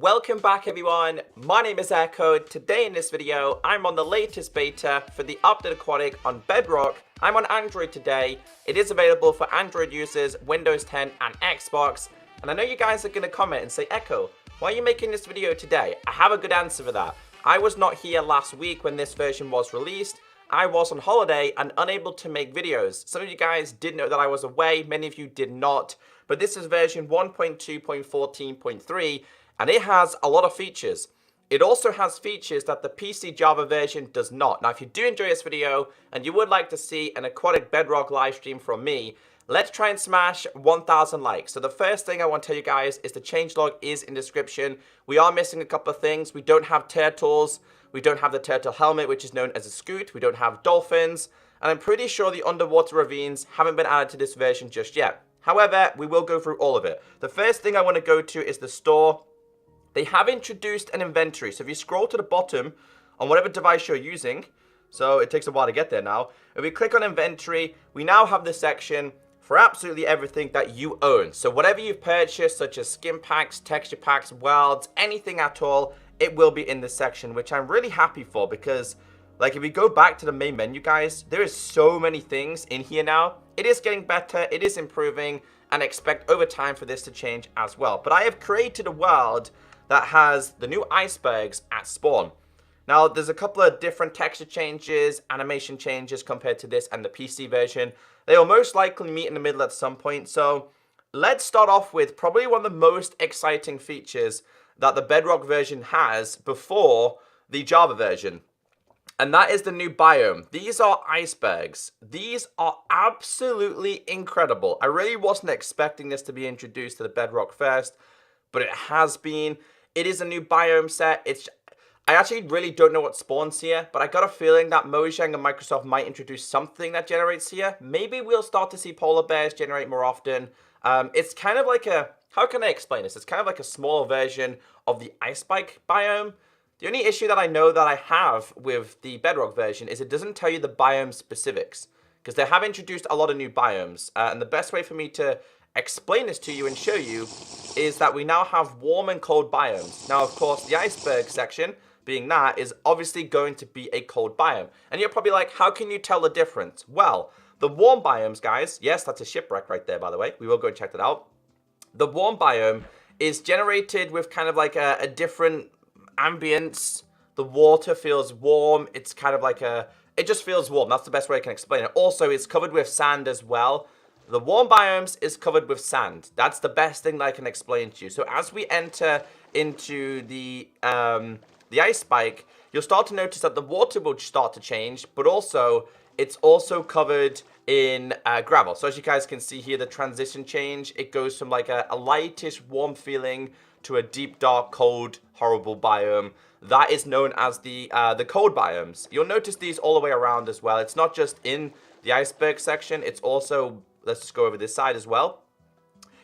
Welcome back everyone, my name is Echo. Today in this video, I'm on the latest beta for the Untitled Aquatic on Bedrock. I'm on Android today. It is available for Android users, Windows 10 and Xbox. And I know you guys are going to comment and say, Echo, why are you making this video today? I have a good answer for that. I was not here last week when this version was released. I was on holiday and unable to make videos. Some of you guys did know that I was away, many of you did not. But this is version 1.2.14.3. and it has a lot of features. It also has features that the PC Java version does not. Now, if you do enjoy this video and you would like to see an aquatic bedrock live stream from me, let's try and smash 1,000 likes. So the first thing I want to tell you guys is the changelog is in description. We are missing a couple of things. We don't have turtles. We don't have the turtle helmet, which is known as a scoot. We don't have dolphins. And I'm pretty sure the underwater ravines haven't been added to this version just yet. However, we will go through all of it. The first thing I want to go to is the store. They have introduced an inventory. So if you scroll to the bottom on whatever device you're using, so it takes a while to get there now. If we click on inventory, we now have this section for absolutely everything that you own. So whatever you've purchased, such as skin packs, texture packs, worlds, anything at all, it will be in this section, which I'm really happy for because, like, if we go back to the main menu, guys, there is so many things in here now. It is getting better, it is improving, and I expect over time for this to change as well. But I have created a world that has the new icebergs at spawn. Now, there's a couple of different texture changes, animation changes compared to this and the PC version. They will most likely meet in the middle at some point. So let's start off with probably one of the most exciting features that the Bedrock version has before the Java version. And that is the new biome. These are icebergs. These are absolutely incredible. I really wasn't expecting this to be introduced to the Bedrock first, but it has been. It is a new biome set. I actually really don't know what spawns here, but I got a feeling that Mojang and Microsoft might introduce something that generates here. Maybe we'll start to see polar bears generate more often. It's kind of like a, how can I explain this? It's kind of like a small version of the iceberg biome. The only issue that I know that I have with the Bedrock version is it doesn't tell you the biome specifics, because they have introduced a lot of new biomes, and the best way for me to explain this to you and show you is that we now have warm and cold biomes. Now, of course, the iceberg section, being that, is obviously going to be a cold biome. And you're probably like, how can you tell the difference? Well, the warm biomes, guys, yes, that's a shipwreck right there, by the way. We will go and check that out. The warm biome is generated with kind of like a different ambience. The water feels warm. It's kind of like it just feels warm. That's the best way I can explain it. Also, it's covered with sand as well. The warm biomes is covered with sand. That's the best thing that I can explain to you. So as we enter into the ice spike, you'll start to notice that the water will start to change, but also it's also covered in gravel. So as you guys can see here, the transition change, it goes from like a lightish warm feeling to a deep, dark, cold, horrible biome. That is known as the cold biomes. You'll notice these all the way around as well. It's not just in the iceberg section, it's also, let's just go over this side as well.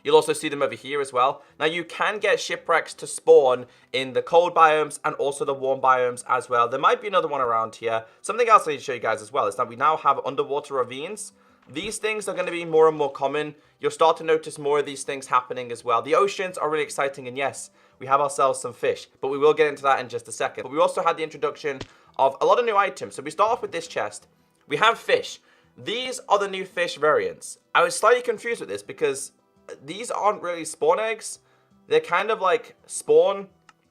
You'll also see them over here as well. Now, you can get shipwrecks to spawn in the cold biomes and also the warm biomes as well. There might be another one around here. Something else I need to show you guys as well is that we now have underwater ravines. These things are going to be more and more common. You'll start to notice more of these things happening as well. The oceans are really exciting, and yes, we have ourselves some fish, but we will get into that in just a second. But we also had the introduction of a lot of new items. So we start off with this chest. We have fish. These are the new fish variants. I was slightly confused with this because these aren't really spawn eggs. They're kind of like spawn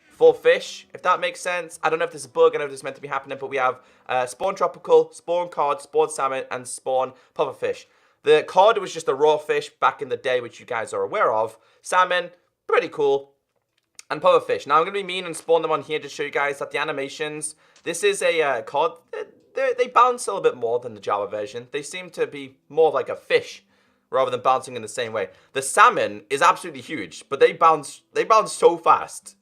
for fish, if that makes sense. I don't know if this is a bug, I don't know if this is meant to be happening, but we have spawn tropical, spawn cod, spawn salmon, and spawn pufferfish. The cod was just a raw fish back in the day, which you guys are aware of. Salmon, pretty cool. And pufferfish. Now I'm going to be mean and spawn them on here to show you guys that the animations, this is a cod. They bounce a little bit more than the Java version. They seem to be more like a fish rather than bouncing in the same way. The salmon is absolutely huge, but they bounce so fast.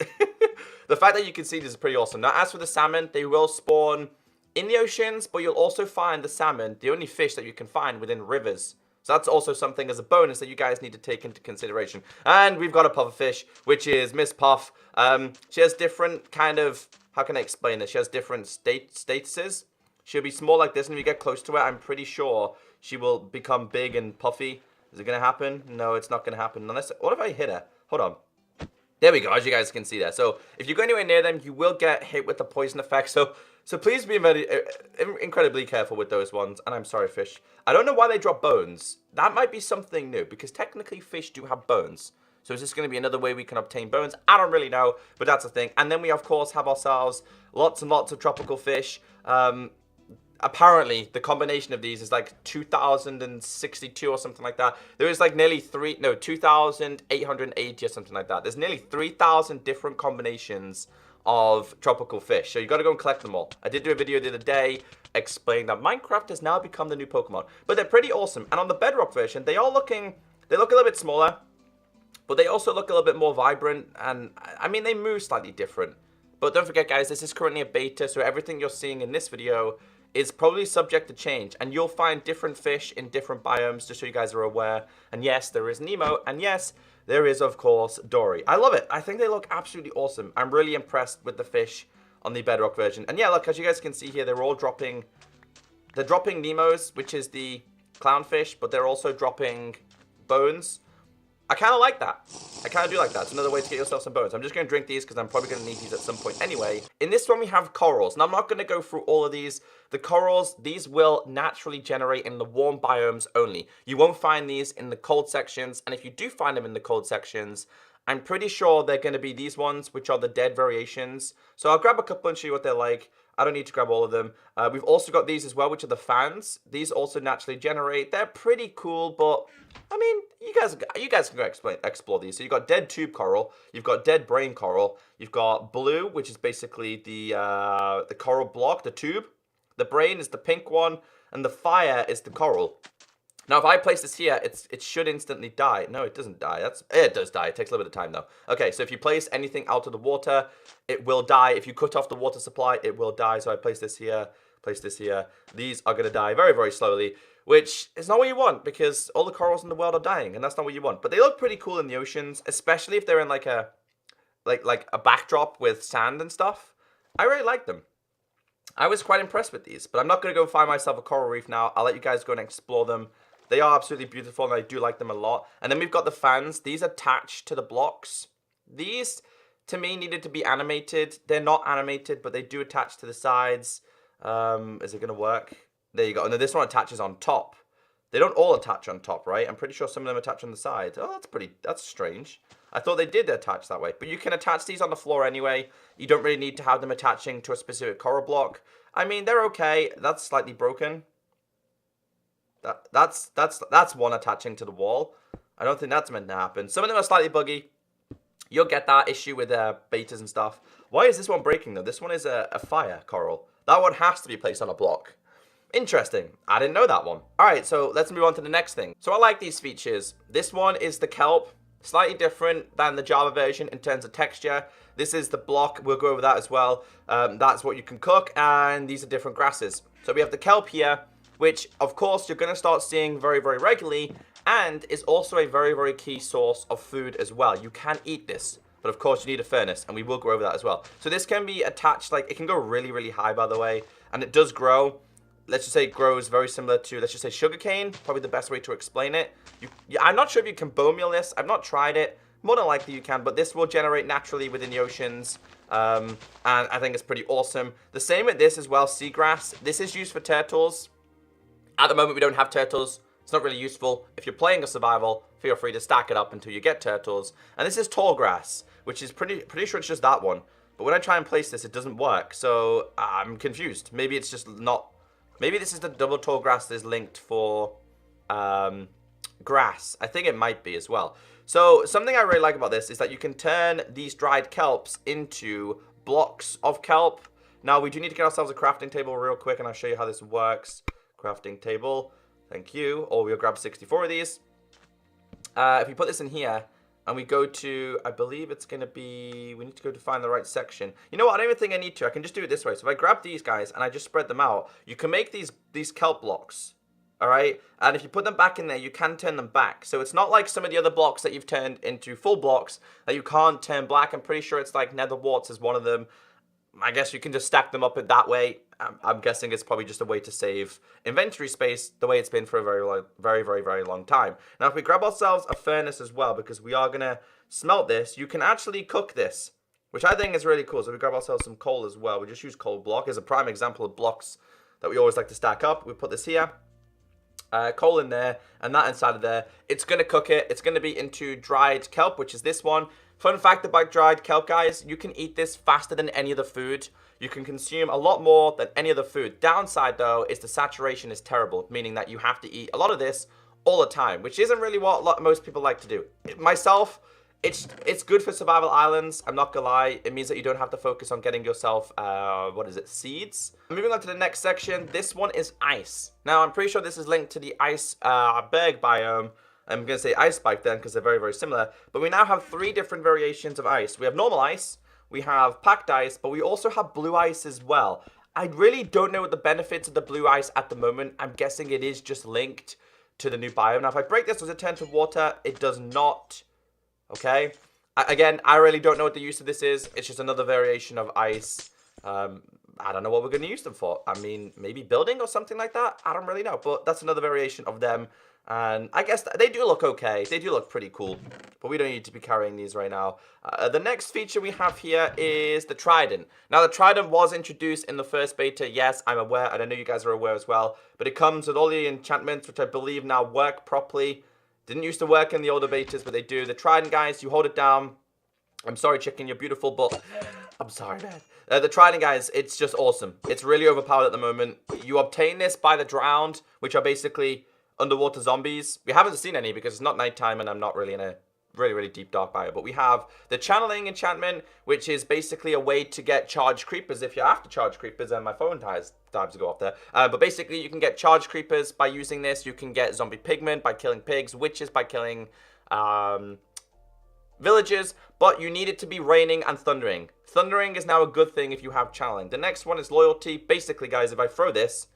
The fact that you can see this is pretty awesome. Now, as for the salmon, they will spawn in the oceans, but you'll also find the salmon, the only fish that you can find within rivers. So that's also something as a bonus that you guys need to take into consideration. And we've got a pufferfish, which is Miss Puff. She has different kind of, how can I explain this? She has different statuses. She'll be small like this, and if you get close to her, I'm pretty sure she will become big and puffy. Is it going to happen? No, it's not going to happen. Unless, what if I hit her? Hold on. There we go, as you guys can see there. So if you go anywhere near them, you will get hit with the poison effect. So please be very, incredibly careful with those ones. And I'm sorry, fish. I don't know why they drop bones. That might be something new, because technically fish do have bones. So is this going to be another way we can obtain bones? I don't really know, but that's a thing. And then we, of course, have ourselves lots and lots of tropical fish. Apparently, the combination of these is like 2,062 or something like that. There is like nearly 2,880 or something like that. There's nearly 3,000 different combinations of tropical fish. So you got to go and collect them all. I did do a video the other day explaining that Minecraft has now become the new Pokemon. But they're pretty awesome. And on the Bedrock version, they look a little bit smaller, but they also look a little bit more vibrant. And I mean, they move slightly different. But don't forget, guys, this is currently a beta. So everything you're seeing in this video is probably subject to change, and you'll find different fish in different biomes, just so you guys are aware. And yes, there is Nemo, and yes, there is, of course, Dory. I love it. I think they look absolutely awesome. I'm really impressed with the fish on the Bedrock version. And yeah, look, as you guys can see here, they're dropping Nemos, which is the clownfish, but they're also dropping bones. I kind of like that. I kind of do like that. It's another way to get yourself some bones. I'm just going to drink these because I'm probably going to need these at some point anyway. In this one, we have corals. Now, I'm not going to go through all of these. The corals, these will naturally generate in the warm biomes only. You won't find these in the cold sections. And if you do find them in the cold sections, I'm pretty sure they're going to be these ones, which are the dead variations. So I'll grab a couple and show you what they're like. I don't need to grab all of them. We've also got these as well, which are the fans. These also naturally generate. They're pretty cool, but I mean, you guys can go explore these. So you've got dead tube coral, you've got dead brain coral, you've got blue, which is basically the coral block, the tube. The brain is the pink one, and the fire is the coral. Now, if I place this here, it should instantly die. No, it doesn't die. It does die. It takes a little bit of time, though. Okay, so if you place anything out of the water, it will die. If you cut off the water supply, it will die. So I place this here, place this here. These are going to die very, very slowly, which is not what you want, because all the corals in the world are dying, and that's not what you want. But they look pretty cool in the oceans, especially if they're in like a backdrop with sand and stuff. I really like them. I was quite impressed with these, but I'm not going to go find myself a coral reef now. I'll let you guys go and explore them. They are absolutely beautiful, and I do like them a lot. And then we've got the fans. These attach to the blocks. These, to me, needed to be animated. They're not animated, but they do attach to the sides. Is it going to work? There you go. And then this one attaches on top. They don't all attach on top, right? I'm pretty sure some of them attach on the side. Oh, that's strange. I thought they did attach that way. But you can attach these on the floor anyway. You don't really need to have them attaching to a specific coral block. I mean, they're okay. That's slightly broken. That's one attaching to the wall. I don't think that's meant to happen. Some of them are slightly buggy. You'll get that issue with betas and stuff. Why is this one breaking, though? This one is a fire coral. That one has to be placed on a block. Interesting. I didn't know that one. All right, so let's move on to the next thing. So I like these features. This one is the kelp. Slightly different than the Java version in terms of texture. This is the block. We'll go over that as well. That's what you can cook, and these are different grasses. So we have the kelp here, which, of course, you're going to start seeing very, very regularly, and is also a very, very key source of food as well. You can eat this, but of course, you need a furnace, and we will go over that as well. So this can be attached, like, it can go really, really high, by the way, and it does grow. Let's just say it grows very similar to, let's just say, sugarcane, probably the best way to explain it. I'm not sure if you can bone meal this. I've not tried it. More than likely you can, but this will generate naturally within the oceans, and I think it's pretty awesome. The same with this as well, seagrass. This is used for turtles. At the moment, we don't have turtles. It's not really useful. If you're playing a survival, feel free to stack it up until you get turtles. And this is tall grass, which is pretty sure it's just that one. But when I try and place this, it doesn't work. So I'm confused. Maybe it's just not. Maybe this is the double tall grass that is linked for grass. I think it might be as well. So something I really like about this is that you can turn these dried kelps into blocks of kelp. Now, we do need to get ourselves a crafting table real quick, and I'll show you how this works. Crafting table, thank you. Or we'll grab 64 of these. If we put this in here and we go to, I believe it's going to be, we need to go to find the right section. You know what? I don't even think I need to. I can just do it this way. So if I grab these guys and I just spread them out, you can make these kelp blocks. All right. And if you put them back in there, you can turn them back. So it's not like some of the other blocks that you've turned into full blocks that you can't turn black. I'm pretty sure it's like nether warts is one of them. I guess you can just stack them up that way. I'm guessing it's probably just a way to save inventory space the way it's been for a very long time. Now, if we grab ourselves a furnace as well, because we are going to smelt this, you can actually cook this, which I think is really cool. So we grab ourselves some coal as well. We just use coal block as a prime example of blocks that we always like to stack up. We put this here. Coal in there, and that inside of there. It's going to cook it. It's going to be into dried kelp, which is this one. Fun fact about dried kelp, guys, you can eat this faster than any other food. You can consume a lot more than any other food. Downside, though, is the saturation is terrible, meaning that you have to eat a lot of this all the time, which isn't really what most people like to do. Myself, it's good for survival islands. I'm not gonna lie. It means that you don't have to focus on getting yourself, seeds. Moving on to the next section. This one is ice. Now, I'm pretty sure this is linked to the iceberg biome. I'm going to say ice spike then because they're very similar. But we now have 3 different variations of ice. We have normal ice, we have packed ice, but we also have blue ice as well. I really don't know what the benefits of the blue ice at the moment. I'm guessing it is just linked to the new biome. Now, if I break this, does it turn to water? It does not. Okay. Again, I really don't know what the use of this is. It's just another variation of ice. I don't know what we're going to use them for. I mean, maybe building or something like that. I don't really know. But that's another variation of them. And I guess they do look okay. They do look pretty cool. But we don't need to be carrying these right now. The next feature we have here is the Trident. Now, the Trident was introduced in the first beta. Yes, I'm aware. And I know you guys are aware as well. But it comes with all the enchantments, which I believe now work properly. Didn't used to work in the older betas, but they do. The Trident, guys, you hold it down. I'm sorry, chicken, you're beautiful, but I'm sorry, man. The Trident, guys, it's just awesome. It's really overpowered at the moment. You obtain this by the drowned, which are basically underwater zombies. We haven't seen any because it's not nighttime and I'm not really in a really deep dark bio. But we have the Channeling Enchantment, which is basically a way to get charged creepers if you have to charge creepers, and my phone times to go off there. But basically, you can get charged creepers by using this. You can get zombie pigmen by killing pigs, witches by killing villagers, but you need it to be raining and thundering. Thundering is now a good thing if you have channeling. The next one is loyalty. Basically, guys, if I throw this,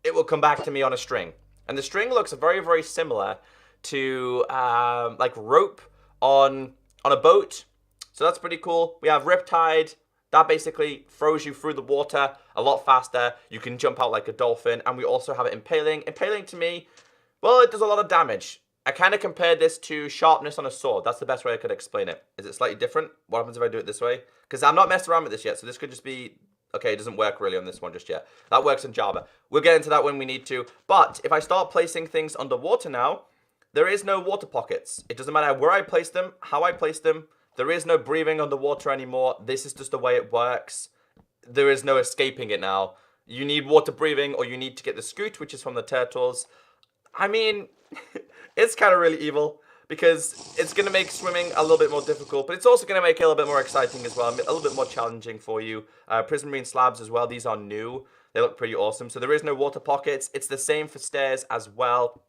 it will come back to me on a string. And the string looks very similar to like rope on a boat. So that's pretty cool. We have Riptide. That basically throws you through the water a lot faster. You can jump out like a dolphin. And we also have Impaling. Impaling to me, well, it does a lot of damage. I kind of compared this to sharpness on a sword. That's the best way I could explain it. Is it slightly different? What happens if I do it this way? Because I'm not messed around with this yet. So this could just be... Okay, it doesn't work really on this one just yet. That works in Java. We'll get into that when we need to. But if I start placing things underwater now, there is no water pockets. It doesn't matter where I place them, how I place them. There is no breathing underwater anymore. This is just the way it works. There is no escaping it now. You need water breathing or you need to get the scoot, which is from the turtles. I mean, it's kind of really evil. Because it's going to make swimming a little bit more difficult. But it's also going to make it a little bit more exciting as well. A little bit more challenging for you. Prismarine slabs as well. These are new. They look pretty awesome. So there is no water pockets. It's the same for stairs as well.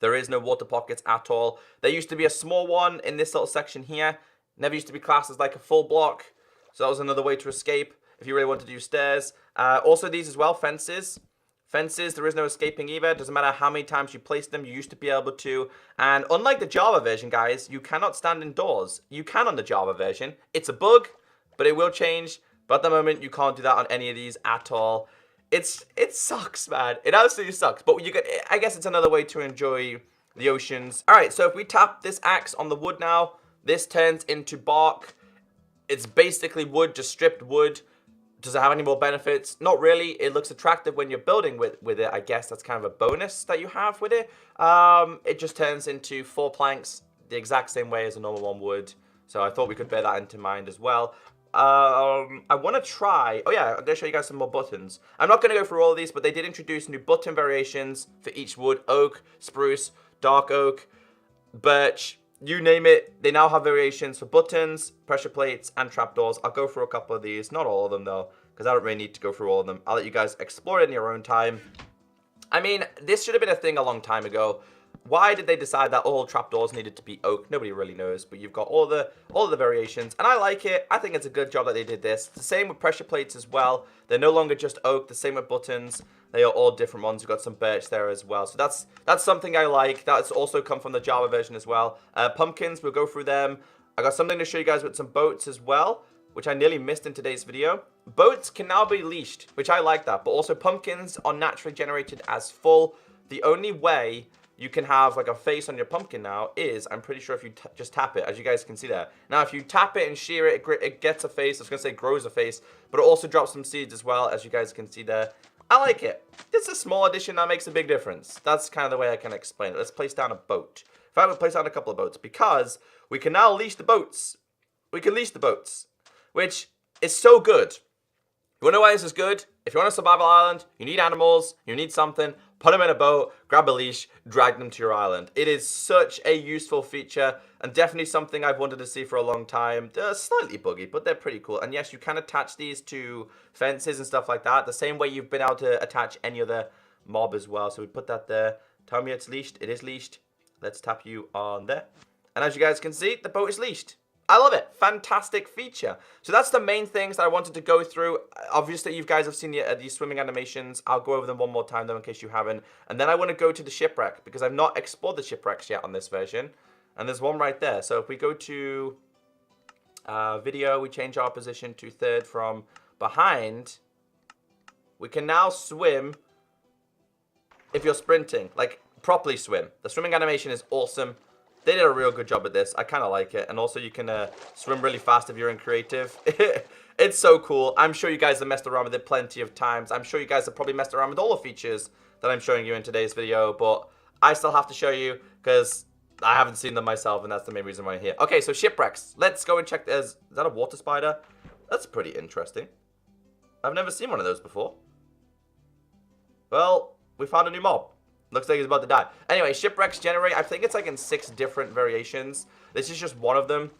There is no water pockets at all. There used to be a small one in this little section here. Never used to be classed as like a full block. So that was another way to escape if you really wanted to use stairs. Also these as well, fences. Fences, there is no escaping either. Doesn't matter how many times you place them, you used to be able to. And unlike the Java version, guys, you cannot stand indoors. You can on the Java version. It's a bug, but it will change. But at the moment, you can't do that on any of these at all. It sucks, man. It absolutely sucks. But I guess it's another way to enjoy the oceans. All right, so if we tap this axe on the wood now, this turns into bark. It's basically wood, just stripped wood. Does it have any more benefits? Not really. It looks attractive when you're building with it. I guess that's kind of a bonus that you have with it. It just turns into 4 planks the exact same way as a normal one would. So I thought we could bear that into mind as well. I want to try... Oh yeah, I'm going to show you guys some more buttons. I'm not going to go through all of these, but they did introduce new button variations for each wood. Oak, spruce, dark oak, birch... You name it, they now have variations for buttons, pressure plates, and trapdoors. I'll go through a couple of these. Not all of them, though, because I don't really need to go through all of them. I'll let you guys explore it in your own time. I mean, this should have been a thing a long time ago. Why did they decide that all trapdoors needed to be oak? Nobody really knows, but you've got all the variations, and I like it. I think it's a good job that they did this. It's the same with pressure plates as well. They're no longer just oak. The same with buttons. They are all different ones. We've got some birch there as well. So that's something I like. That's also come from the Java version as well. Pumpkins, we'll go through them. I got something to show you guys with some boats as well. which I nearly missed in today's video. Boats can now be leashed, which I like that, but also pumpkins are naturally generated as full. The only way you can have like a face on your pumpkin now is, I'm pretty sure if you just tap it, as you guys can see there. Now, if you tap it and shear it, it gets a face. I was going to say grows a face, but it also drops some seeds as well, as you guys can see there. I like it. It's a small addition that makes a big difference. That's kind of the way I can explain it. Let's place down a boat. In fact, we'll place down a couple of boats because we can now leash the boats. We can leash the boats, which is so good. You want to know why this is good? If you're on a survival island, you need animals, you need something, put them in a boat, grab a leash, drag them to your island. It is such a useful feature and definitely something I've wanted to see for a long time. They're slightly buggy, but they're pretty cool. And yes, you can attach these to fences and stuff like that, the same way you've been able to attach any other mob as well. So we put that there. Tell me it's leashed. It is leashed. Let's tap you on there. And as you guys can see, the boat is leashed. I love it. Fantastic feature. So that's the main things that I wanted to go through. Obviously, you guys have seen the swimming animations. I'll go over them one more time, though, in case you haven't. And then I want to go to the shipwreck, because I've not explored the shipwrecks yet on this version. And there's one right there. So if we go to video, we change our position to third from behind. We can now swim if you're sprinting. Like, properly swim. The swimming animation is awesome. They did a real good job at this. I kind of like it. And also you can swim really fast if you're in creative. It's so cool. I'm sure you guys have messed around with it plenty of times. I'm sure you guys have probably messed around with all the features that I'm showing you in today's video. But I still have to show you because I haven't seen them myself. And that's the main reason why I'm here. Okay, so shipwrecks. Let's go and check. Is that a water spider? That's pretty interesting. I've never seen one of those before. Well, we found a new mob. Looks like he's about to die. Anyway, shipwrecks generate, I think it's like in 6 different variations. This is just one of them.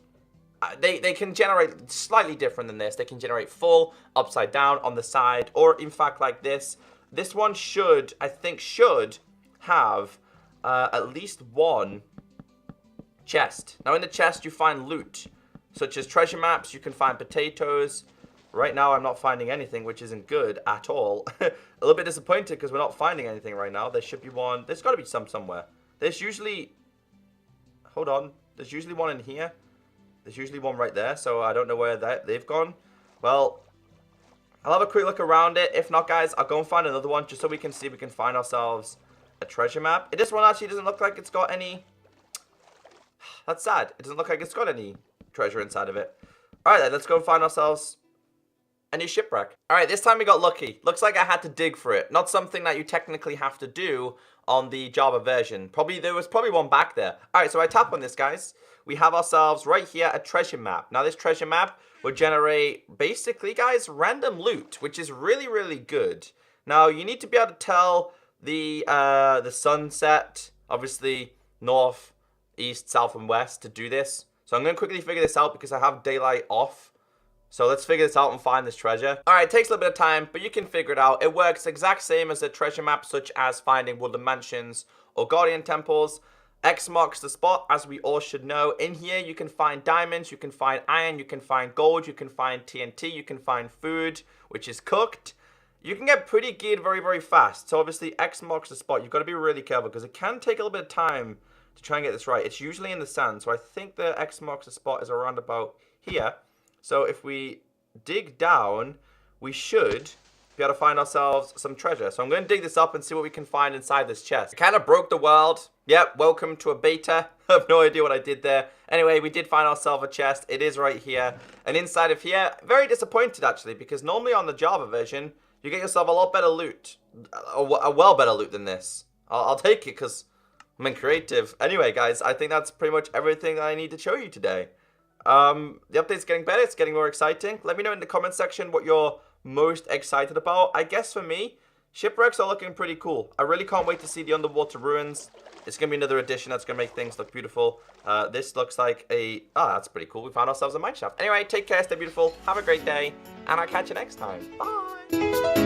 They can generate slightly different than this. They can generate full, upside down, on the side, or in fact like this. This one should, I think, should have at least one chest. Now in the chest you find loot, such as treasure maps. You can find potatoes. Right now, I'm not finding anything, which isn't good at all. A little bit disappointed because we're not finding anything right now. There should be one. There's got to be some somewhere. There's usually... Hold on. There's usually one in here. There's usually one right there, so I don't know where they've gone. Well, I'll have a quick look around it. If not, guys, I'll go and find another one just so we can see if we can find ourselves a treasure map. This one actually doesn't look like it's got any... That's sad. It doesn't look like it's got any treasure inside of it. Alright then, let's go and find ourselves a new shipwreck. Alright, this time we got lucky. Looks like I had to dig for it. Not something that you technically have to do on the Java version. There was probably one back there. Alright, so I tap on this, guys. We have ourselves right here a treasure map. Now this treasure map will generate, basically, guys, random loot, which is really, really good. Now, you need to be able to tell the sunset, obviously, north, east, south, and west to do this. So I'm going to quickly figure this out because I have daylight off. So let's figure this out and find this treasure. Alright, it takes a little bit of time, but you can figure it out. It works exact same as a treasure map, such as finding woodland mansions or guardian temples. X marks the spot, as we all should know. In here, you can find diamonds, you can find iron, you can find gold, you can find TNT, you can find food, which is cooked. You can get pretty geared very, very fast. So obviously, X marks the spot. You've got to be really careful because it can take a little bit of time to try and get this right. It's usually in the sand. So I think the X marks the spot is around about here. So if we dig down, we should be able to find ourselves some treasure. So I'm going to dig this up and see what we can find inside this chest. It kind of broke the world. Yep, welcome to a beta. I have no idea what I did there. Anyway, we did find ourselves a chest. It is right here. And inside of here, very disappointed actually, because normally on the Java version, you get yourself a lot better loot. A well better loot than this. I'll take it because I'm in creative. Anyway, guys, I think that's pretty much everything that I need to show you today. The update's getting better. It's getting more exciting. Let me know in the comment section what you're most excited about. I guess for me, shipwrecks are looking pretty cool. I really can't wait to see the underwater ruins. It's going to be another addition that's going to make things look beautiful. This looks like a... that's pretty cool. We found ourselves a mineshaft. Anyway, take care. Stay beautiful. Have a great day. And I'll catch you next time. Bye.